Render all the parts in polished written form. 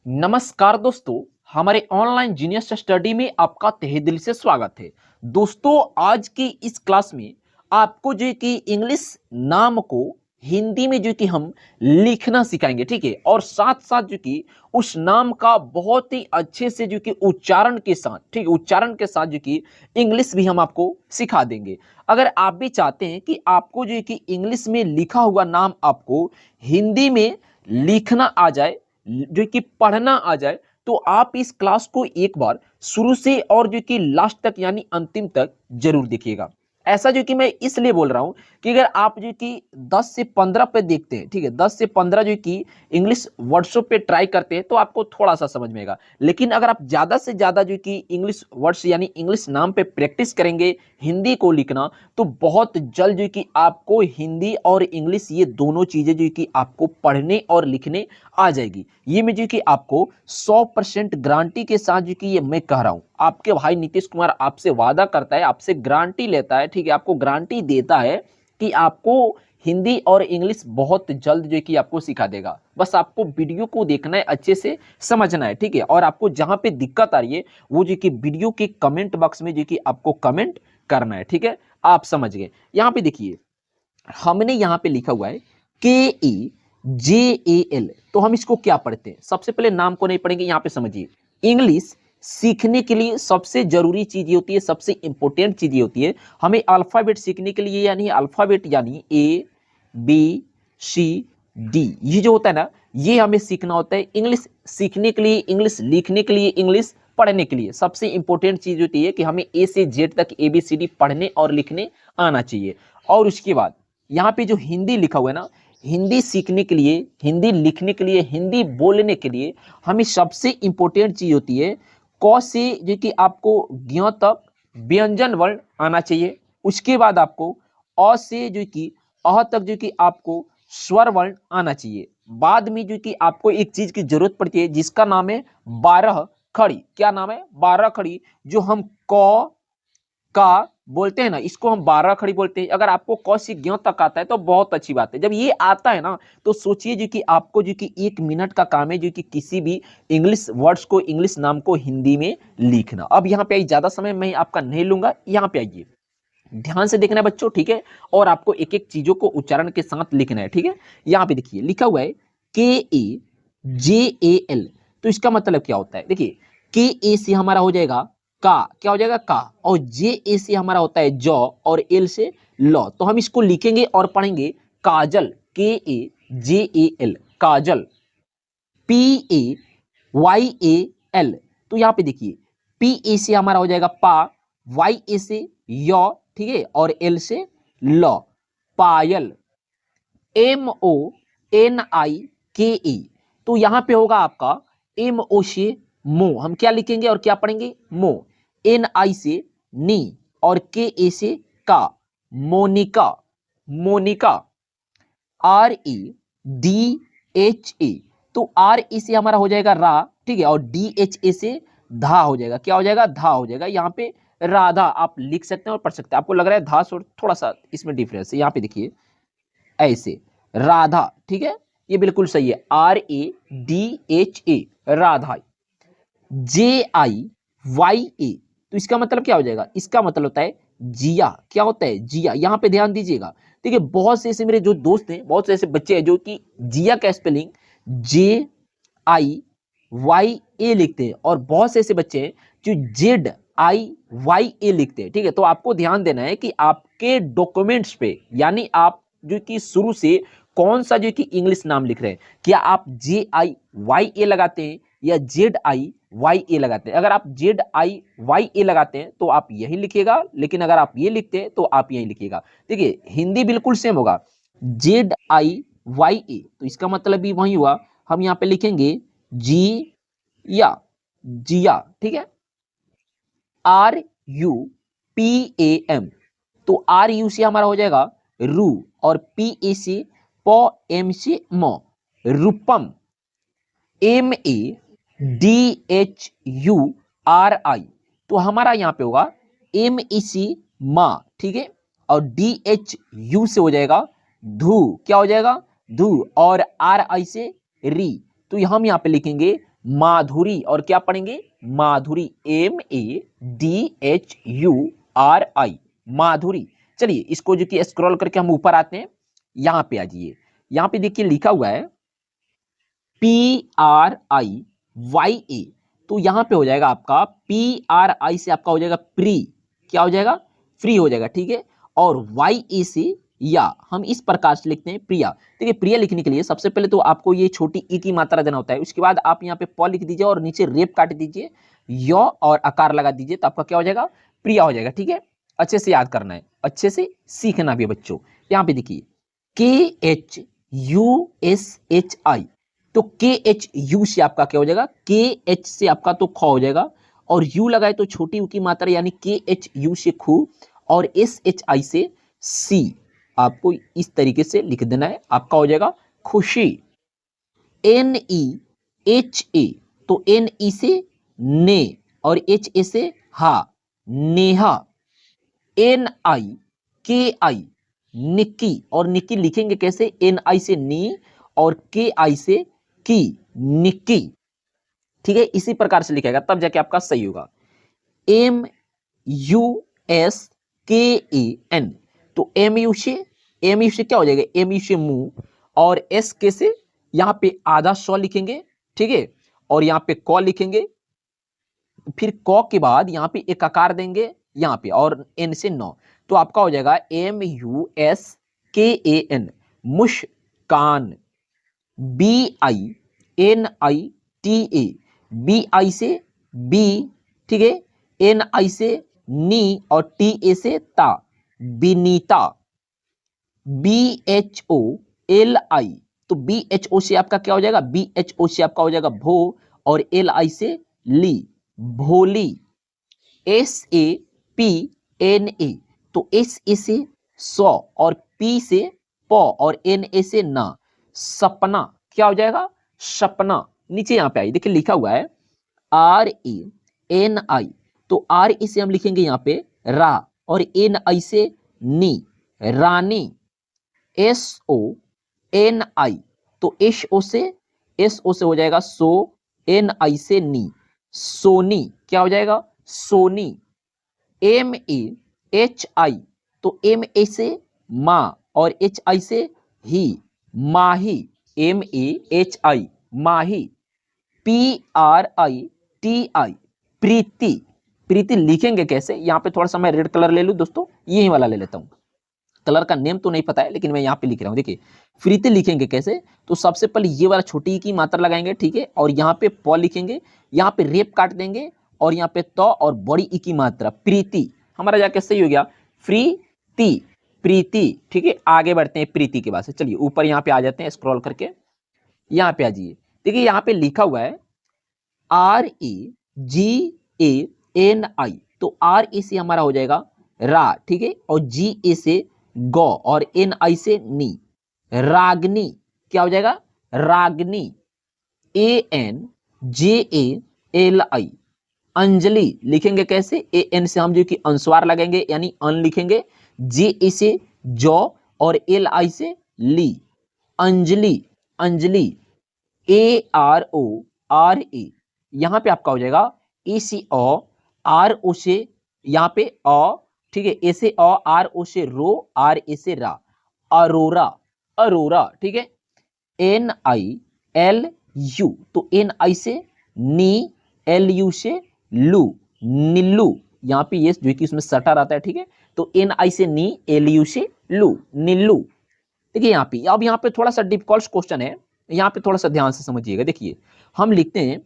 नमस्कार दोस्तों, हमारे ऑनलाइन जीनियस स्टडी में आपका तहे दिल से स्वागत है। दोस्तों, आज की इस क्लास में आपको जो है कि इंग्लिश नाम को हिंदी में जो कि हम लिखना सिखाएंगे, ठीक है। और साथ साथ जो कि उस नाम का बहुत ही अच्छे से जो कि उच्चारण के साथ, ठीक है, उच्चारण के साथ जो कि इंग्लिश भी हम आपको सिखा देंगे। अगर आप भी चाहते हैं कि आपको जो है कि इंग्लिश में लिखा हुआ नाम आपको हिंदी में लिखना आ जाए, जो कि पढ़ना आ जाए, तो आप इस क्लास को एक बार शुरू से और जो कि लास्ट तक यानी अंतिम तक जरूर देखिएगा। ऐसा जो कि मैं इसलिए बोल रहा हूं कि अगर आप जो कि 10 से 15 पे देखते हैं, ठीक है, 10 से 15 जो कि इंग्लिश वर्ड्सों पे ट्राई करते हैं तो आपको थोड़ा सा समझ में आएगा। लेकिन अगर आप ज्यादा से ज्यादा जो कि इंग्लिश वर्ड्स यानी इंग्लिश नाम पे प्रैक्टिस करेंगे हिंदी को लिखना, तो बहुत जल्द जो कि आपको हिंदी और इंग्लिश ये दोनों चीजें जो कि आपको पढ़ने और लिखने आ जाएगी। ये मैं जो कि आपको 100% गारंटी के साथ जो कि ये मैं कह रहा हूं। आपके भाई नीतीश कुमार आपसे वादा करता है, आपसे गारंटी लेता है, ठीक है, आपको गारंटी देता है कि आपको हिंदी और इंग्लिश बहुत जल्द जो कि आपको सिखा देगा। बस आपको वीडियो को देखना है, अच्छे से समझना है, ठीक है। और आपको जहां पे दिक्कत आ रही है वो जो कि वीडियो के कमेंट बॉक्स में जो कि आपको कमेंट करना है, ठीक है। आप समझ गए। यहां पे देखिए, हमने यहां पे लिखा हुआ है KEJAL। तो हम इसको क्या पढ़ते हैं? सबसे पहले नाम को नहीं पढ़ेंगे, यहां पे समझिए। इंग्लिश सीखने के लिए सबसे जरूरी चीज ये होती है, सबसे इंपॉर्टेंट चीज ये होती है, हमें अल्फाबेट सीखने के लिए यानी अल्फाबेट यानी ABCD, ये जो होता है ना, ये हमें सीखना होता है। इंग्लिश सीखने के लिए, इंग्लिश लिखने के लिए, इंग्लिश पढ़ने के लिए सबसे इंपॉर्टेंट चीज होती है कि हमें A से Z तक ABCD पढ़ने और लिखने आना चाहिए। और उसके बाद यहाँ पे जो हिंदी लिखा हुआ है ना, हिंदी सीखने के लिए, हिंदी लिखने के लिए, हिंदी बोलने के लिए हमें सबसे इंपॉर्टेंट चीज होती है क से जो कि आपको ज्ञ तक व्यंजन वर्ण आना चाहिए। उसके बाद आपको अ से जो कि अह तक जो कि आपको स्वर वर्ण आना चाहिए। बाद में जो कि आपको एक चीज की जरूरत पड़ती है जिसका नाम है 12 खड़ी। क्या नाम है? 12 खड़ी। जो हम क का बोलते हैं ना, इसको हम 12 खड़ी बोलते हैं। अगर आपको क से ज्ञ तक आता है तो बहुत अच्छी बात है। जब ये आता है ना, तो सोचिए जो कि आपको जो कि 1 मिनट का काम है जो कि किसी भी इंग्लिश वर्ड्स को, इंग्लिश नाम को हिंदी में लिखना। अब यहाँ पे आई, ज्यादा समय मैं आपका नहीं लूंगा, यहाँ पे आइए, ध्यान से देखना है बच्चों, ठीक है। और आपको एक एक चीजों को उच्चारण के साथ लिखना है, ठीक है। यहाँ पे देखिए लिखा हुआ है KEJAL। तो इसका मतलब क्या होता है? देखिए, KA से हमारा हो जाएगा का, क्या हो जाएगा? का। और JA से हमारा होता है जौ, और L से लौ। तो हम इसको लिखेंगे और पढ़ेंगे काजल, KAJAL, काजल। PAYAL। तो यहाँ पे देखिए, PA से हमारा हो जाएगा पा, YA से यौ, ठीक है, और L से लौ, पायल। MONIKE। तो यहां पे होगा आपका MO से मो, हम क्या लिखेंगे और क्या पढ़ेंगे? मो। NI से नी, और KA से का, मोनिका, मोनिका। REDHA। तो RE से हमारा हो जाएगा रा, ठीक है, और DHA से धा हो जाएगा। क्या हो जाएगा? धा हो जाएगा। यहाँ पे राधा आप लिख सकते हैं और पढ़ सकते हैं। आपको लग रहा है धा से थोड़ा सा इसमें डिफरेंस है, यहाँ पे देखिए ऐसे राधा, ठीक है, ये बिल्कुल सही है। RADHA, राधा। JIYA। तो इसका मतलब क्या हो जाएगा? इसका मतलब होता है जिया। क्या होता है? जिया। यहां पे ध्यान दीजिएगा। देखिए, बहुत से ऐसे मेरे जो दोस्त हैं, बहुत से ऐसे बच्चे हैं जो कि जिया का स्पेलिंग JIYA लिखते हैं, और बहुत से ऐसे बच्चे हैं जो ZIYA लिखते हैं, ठीक है। तो आपको ध्यान देना है कि आपके डॉक्यूमेंट्स पे, यानी आप जो कि शुरू से कौन सा जो कि इंग्लिश नाम लिख रहे हैं, क्या आप JIYA लगाते हैं या ZIYA लगाते हैं? अगर आप ZIYA लगाते हैं तो आप यही लिखिएगा, लेकिन अगर आप ये लिखते हैं तो आप यही लिखिएगा। देखिए, हिंदी बिल्कुल सेम होगा, ZIYA। तो इसका मतलब भी वही हुआ, हम यहाँ पे लिखेंगे जी या, जिया, ठीक है। RUPAM। तो RU से हमारा हो जाएगा रू, और PA से प, M से म, रूपम। MADHURI। तो हमारा यहाँ पे होगा MEC माँ, ठीक है, और DHU से हो जाएगा धू। क्या हो जाएगा? धू। और RI से री। तो हम यहाँ पे लिखेंगे माधुरी, और क्या पढ़ेंगे माधुरी, MADHURI, माधुरी। चलिए इसको जो कि स्क्रॉल करके हम ऊपर आते हैं, यहां पे आ जाइए। यहां पे देखिए लिखा हुआ है PRIYA, तो यहां पे हो जाएगा आपका PRI से आपका हो जाएगा प्री, क्या हो जाएगा फ्री हो जाएगा, ठीक है। और YA से या, हम इस प्रकार से लिखते हैं प्रिया। देखिए प्रिया लिखने के लिए सबसे पहले तो आपको ये छोटी ई की मात्रा देना होता है, उसके बाद आप यहाँ पे प लिख दीजिए और नीचे रेप काट दीजिए, य और आकार लगा दीजिए, तो आपका क्या हो जाएगा प्रिया हो जाएगा, ठीक है। अच्छे से याद करना है, अच्छे से सीखना भी है बच्चों। यहाँ पे देखिए KHUSHI, तो KHU से आपका क्या हो जाएगा, KH से आपका तो ख हो जाएगा, और U लगाए तो छोटी U की मात्रा यानी KHU से खू, और SHI से सी, आपको इस तरीके से लिख देना है, आपका हो जाएगा खुशी। NEHA, तो NE से ने और HA से हा, नेहा। NIKI, निक्की, और निक्की लिखेंगे कैसे, NI से नी और KI से की, निक्की, ठीक है। इसी प्रकार से लिखेगा तब जाके आपका सही होगा। MUSKAN, तो MU से क्या हो जाएगा, MU से मुंह, और SK से यहां पे आधा सौ लिखेंगे, ठीक है, और यहां पे क लिखेंगे, फिर क के बाद यहां पे एक आकार देंगे यहां पे, और N से 9, तो आपका हो जाएगा MUSKAN, मुस्कान। BINITA, BI से बी, ठीक है, NI से नी और TA से ता, बिनीता। BHOLI, तो BHO से आपका क्या हो जाएगा, BHO से आपका हो जाएगा भो, और LI से ली, भोली। SAPNA, तो SA से सौ और P से प और NA से ना, सपना, क्या हो जाएगा सपना। नीचे यहां पे आई देखिए लिखा हुआ है RANI, तो RA से हम लिखेंगे यहां पे रा, और NI से नी, रानी। SONI, तो SO से हो जाएगा सो, NI से नी, सोनी, क्या हो जाएगा सोनी। MAHI, तो MA से माँ और HI से ही, माही, MAHI, माही। PRITI, प्रीति, प्रीति लिखेंगे कैसे, यहाँ पे थोड़ा सा मैं रेड कलर ले लूं दोस्तों, यही वाला ले लेता हूं, कलर का नेम तो नहीं पता है लेकिन मैं यहाँ पे लिख रहा हूँ। देखिए प्रीति लिखेंगे कैसे, तो सबसे पहले ये वाला छोटी की मात्रा लगाएंगे, ठीक है, और यहाँ पे प लिखेंगे, यहाँ पे रेप काट देंगे, और यहाँ पे तो और बड़ी ई की मात्रा प्रीति, हमारा जाके सही हो गया प्रीति, प्रीति, ठीक है। आगे बढ़ते हैं प्रीति के बाद से, चलिए ऊपर यहाँ पे आ जाते हैं स्क्रॉल करके, यहाँ पे आ जाइए। देखिए यहाँ पे लिखा हुआ है RAGANI, तो RA से हमारा हो जाएगा रा, ठीक है, और GA से गौ और NI से नी, रागनी, क्या हो जाएगा रागनी। ANJALI, अंजलि लिखेंगे कैसे, AN से हम जो कि अनुस्वार लगेंगे यानी अन लिखेंगे, JA से जौ और LI से ली, अंजलि, अंजलि। ARORA, यहां पे आपका हो जाएगा ACO, RO से यहाँ पे अ, ठीक है, ए से अ, RO से रो, RA से रा, अरोरा, अरोरा, ठीक है। NILU, तो NI से नी, LU से लू, नीलू, यहाँ पे ये जो कि इसमें सटा रहता है, ठीक है, तो NI से नी, LU से लू, नीलू। देखिए यहाँ पे, अब यहाँ पे थोड़ा सा डिफिकल्ट क्वेश्चन है, यहाँ पे थोड़ा सा ध्यान से समझिएगा। देखिए हम लिखते हैं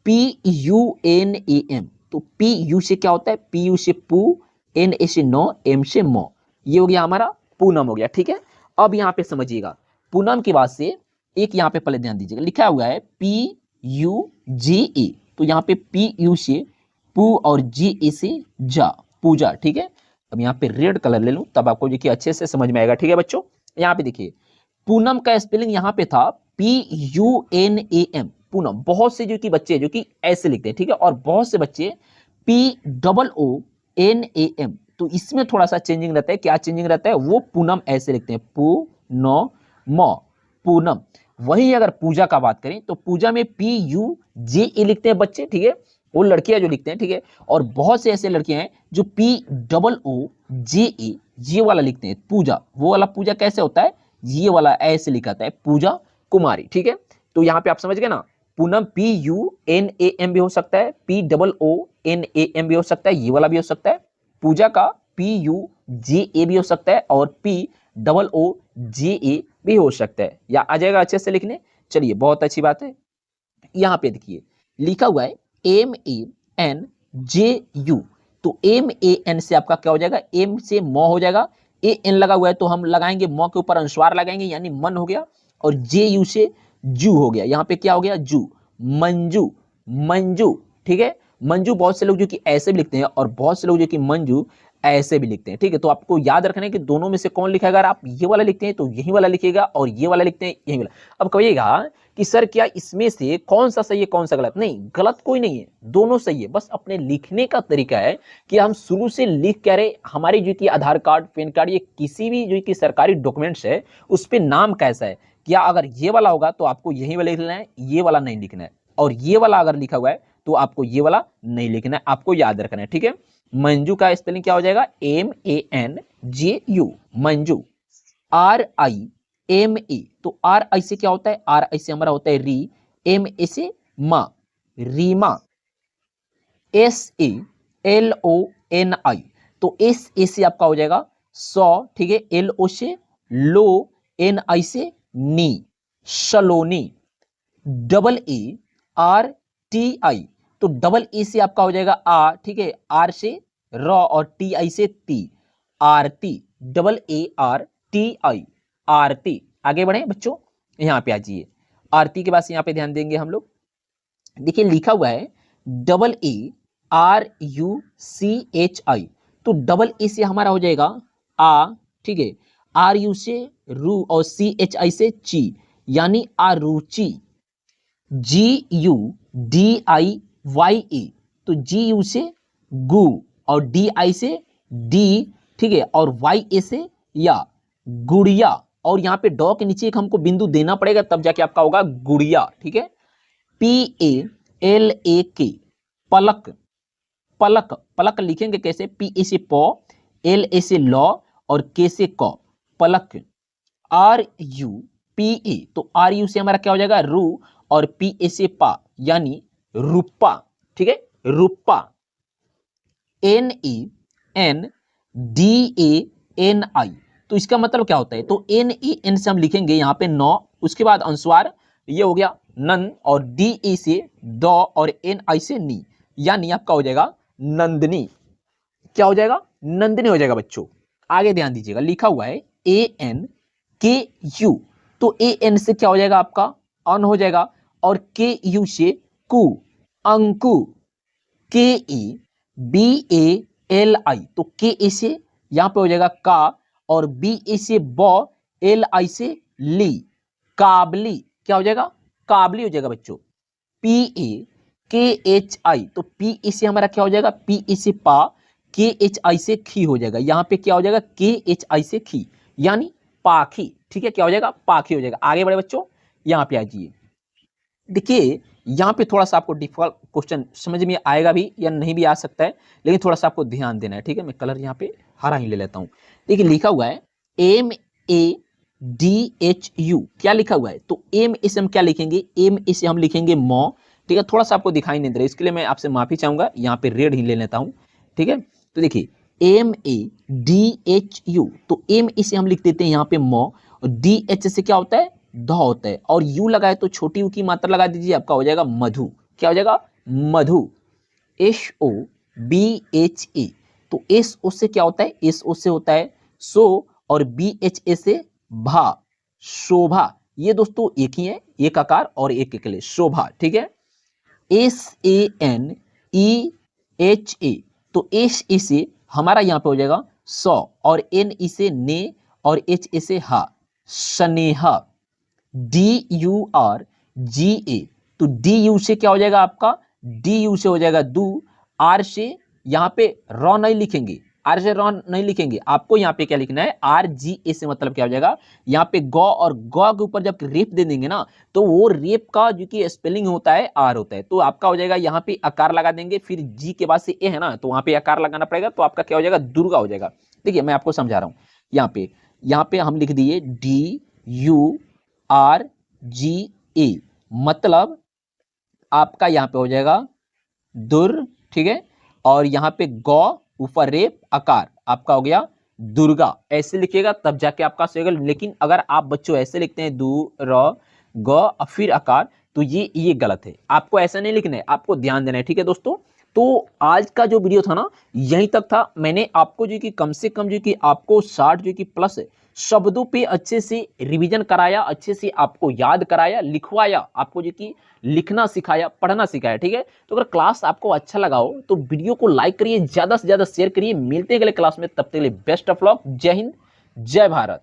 PUNAM, तो PU से क्या होता है, PU से पू, NA से नो, M से मो, ये हो गया हमारा पूनम हो गया, ठीक है। अब यहाँ पे समझिएगा पूनम के बाद से एक यहाँ पे पहले ध्यान दीजिएगा, लिखा हुआ है PUGA, तो यहाँ पे PU से पू और GA से जा, पूजा, ठीक है। अब यहाँ पे रेड कलर ले लूं तब आपको देखिए अच्छे से समझ में आएगा, ठीक है बच्चों। यहाँ पे देखिए पूनम का स्पेलिंग यहाँ पे था PUNAM, पूनम। बहुत से जो कि बच्चे जो कि ऐसे लिखते हैं, ठीक है, और बहुत से बच्चे POONAM, तो इसमें थोड़ा सा चेंजिंग रहता है। क्या चेंजिंग रहता है, वो पूनम ऐसे लिखते हैं, पूनम, पूनम। वहीं अगर पूजा का बात करें तो पूजा में PUJA लिखते हैं बच्चे, ठीक है, वो लड़कियां जो लिखते हैं, ठीक है। और बहुत से ऐसे लड़कियां हैं जो POOJA ये वाला लिखते हैं पूजा। वो वाला पूजा कैसे होता है, ये वाला ऐसे लिखा है पूजा कुमारी, ठीक है। तो यहाँ पे आप समझ गए ना, पूनम PUNAM भी हो सकता है, POONAM भी हो सकता है, ये वाला भी हो सकता है। पूजा का PUJA भी हो सकता है और POOJA भी हो सकता है। या आ जाएगा अच्छे से लिखने। चलिए बहुत अच्छी बात है। यहाँ पे देखिए लिखा हुआ है MANJU। तो MAN से आपका क्या हो जाएगा, M से मौ हो जाएगा, AN लगा हुआ है तो हम लगाएंगे मौ के ऊपर अनुस्वार लगाएंगे यानी मन हो गया, और JU से जू हो गया, यहाँ पे क्या हो गया जू, मंजू, मंजू, ठीक है। मंजू बहुत से लोग जो कि ऐसे भी लिखते हैं और बहुत से लोग जो कि मंजू ऐसे भी लिखते हैं, ठीक है। तो आपको याद रखना है कि दोनों में से कौन लिखेगा। अगर आप ये वाला लिखते हैं तो यही वाला लिखिएगा, और ये वाला लिखते हैं यही वाला। अब कहिएगा कि सर क्या इसमें से कौन सा सही है कौन सा गलत, नहीं गलत कोई नहीं है, दोनों सही है। बस अपने लिखने का तरीका है कि हम शुरू से लिख क्या रहे, हमारी जो कि आधार कार्ड, पैन कार्ड, ये किसी भी जो कि सरकारी डॉक्यूमेंट्स है उस पर नाम कैसा है। क्या अगर ये वाला होगा तो आपको यही वाला लिखना है, ये वाला नहीं लिखना है, और ये वाला अगर लिखा हुआ है तो आपको ये वाला नहीं लिखना है, आपको याद रखना है, ठीक है। मंजू का स्पेलिंग क्या हो जाएगा, MANJU, मंजू। RIMA, तो RI से क्या होता है, RI से हमारा होता है री, MA से मा, रीमा। SALONI, तो SA से आपका हो जाएगा सौ, ठीक है। LO से लो, NI से नी, सलोनी। AARTI, तो डबल ए से आपका हो जाएगा आ, ठीक है, आर से र और TI से ती, आरती। AARTI, आरती। आगे बढ़े बच्चों, यहां पे आ जाइए। आरती के बाद यहां पे ध्यान देंगे हम लोग। देखिए लिखा हुआ है AARUCHI, तो डबल ए से हमारा हो जाएगा आ, ठीक है, RU से रू और CHI से ची, यानी आरुचि। GUDIYA, तो GU से गु और DI से डी, ठीक है, और YA से या, गुड़िया। और यहाँ पे डॉ के नीचे एक हमको बिंदु देना पड़ेगा तब जाके आपका होगा गुड़िया, ठीक है। PALAK, पलक, पलक, पलक लिखेंगे कैसे, PA से प, LA से लॉ और K से क, पलक। RUPA, तो RU से हमारा क्या हो जाएगा रू और PA से पा, यानी रुपा, ठीक है, रुपा। NANDANI, तो इसका मतलब क्या होता है, तो NAN से हम लिखेंगे यहाँ पे 9, उसके बाद अनुस्वार ये हो गया नन, और DA से द और NI से नी, यानी आपका हो जाएगा नंदनी। क्या हो जाएगा, नंदनी हो जाएगा बच्चों। आगे ध्यान दीजिएगा, लिखा हुआ है ANKU, तो AN से क्या हो जाएगा आपका अन हो जाएगा, और KU से कु, अंकु। KABALI, तो KA से यहां पे हो जाएगा का, और BA से ब, LI से ली, काबली। क्या हो जाएगा, काबली हो जाएगा बच्चों। PAKHI, तो PA से हमारा क्या हो जाएगा, PA से पा, KHI से खी हो जाएगा, यहाँ पे क्या हो जाएगा KHI से खी, यानी पाखी, ठीक है। क्या हो जाएगा, पाखी हो जाएगा। आगे बढ़े बच्चों, यहाँ पे आ जाइए। देखिए यहाँ पे थोड़ा सा आपको डिफिकल्ट क्वेश्चन समझ में आएगा भी या नहीं भी आ सकता है, लेकिन थोड़ा सा आपको ध्यान देना है, ठीक है। मैं कलर यहाँ पे हरा ही ले लेता हूँ। देखिए लिखा हुआ है MADHU, क्या लिखा हुआ है, तो M से हम क्या लिखेंगे, M से हम लिखेंगे मौ, ठीक है। थोड़ा सा आपको दिखाई नहीं दे रहा है, इसके लिए मैं आपसे माफी चाहूंगा, यहाँ पे रेड ही ले लेता हूँ, ठीक है। तो देखिए MADHU, तो M से हम लिख देते हैं यहाँ पे मौ, और DH से क्या होता है ध होता है, और यू लगाए तो छोटी यू की मात्रा लगा दीजिए, आपका हो जाएगा मधु। क्या हो जाएगा, मधु। SOBHA, तो SO से क्या होता है, SO से होता है सो, और BHA से भा, शोभा। ये दोस्तों एक ही है, एक आकार और एक के लिए शोभा, ठीक है। SANEHA, तो HA से हमारा यहाँ पे हो जाएगा सौ, और NE से ने, और HA से हा, स्नेहा। DURGA, तो DU से क्या हो जाएगा आपका, DU से हो जाएगा दू, R से यहाँ पे र नहीं लिखेंगे, आर से रॉन नहीं लिखेंगे, आपको यहाँ पे क्या लिखना है, RGA से मतलब क्या हो जाएगा, यहाँ पे गौ और गौ के ऊपर जब रेप दे देंगे ना तो वो रेप का जो कि स्पेलिंग होता है आर होता है, तो आपका हो जाएगा यहाँ पे आकार लगा देंगे, फिर जी के बाद से ए है ना तो वहां पे आकार लगाना पड़ेगा, तो आपका क्या हो जाएगा, दुर्गा हो जाएगा। देखिए मैं आपको समझा रहा हूँ, यहाँ पे हम लिख दिए DURGA, मतलब आपका यहाँ पे हो जाएगा दुर, ठीक है, और यहाँ पे गौ ऊपर रेप आकार, आपका हो गया दुर्गा। ऐसे लिखिएगा तब जाके आपका सही होगा, लेकिन अगर आप बच्चों ऐसे लिखते हैं दू र ग फिर आकार, तो ये गलत है, आपको ऐसा नहीं लिखना है, आपको ध्यान देना है, ठीक है दोस्तों। तो आज का जो वीडियो था ना यहीं तक था, मैंने आपको जो कि कम से कम जो कि आपको 60 जो कि प्लस शब्दों पे अच्छे से रिवीजन कराया, अच्छे से आपको याद कराया, लिखवाया, आपको जो कि लिखना सिखाया, पढ़ना सिखाया, ठीक है। तो अगर क्लास आपको अच्छा लगा हो तो वीडियो को लाइक करिए, ज्यादा से ज्यादा शेयर करिए। मिलते हैं अगले क्लास में, तब तक के लिए बेस्ट ऑफ लक, जय हिंद, जय भारत।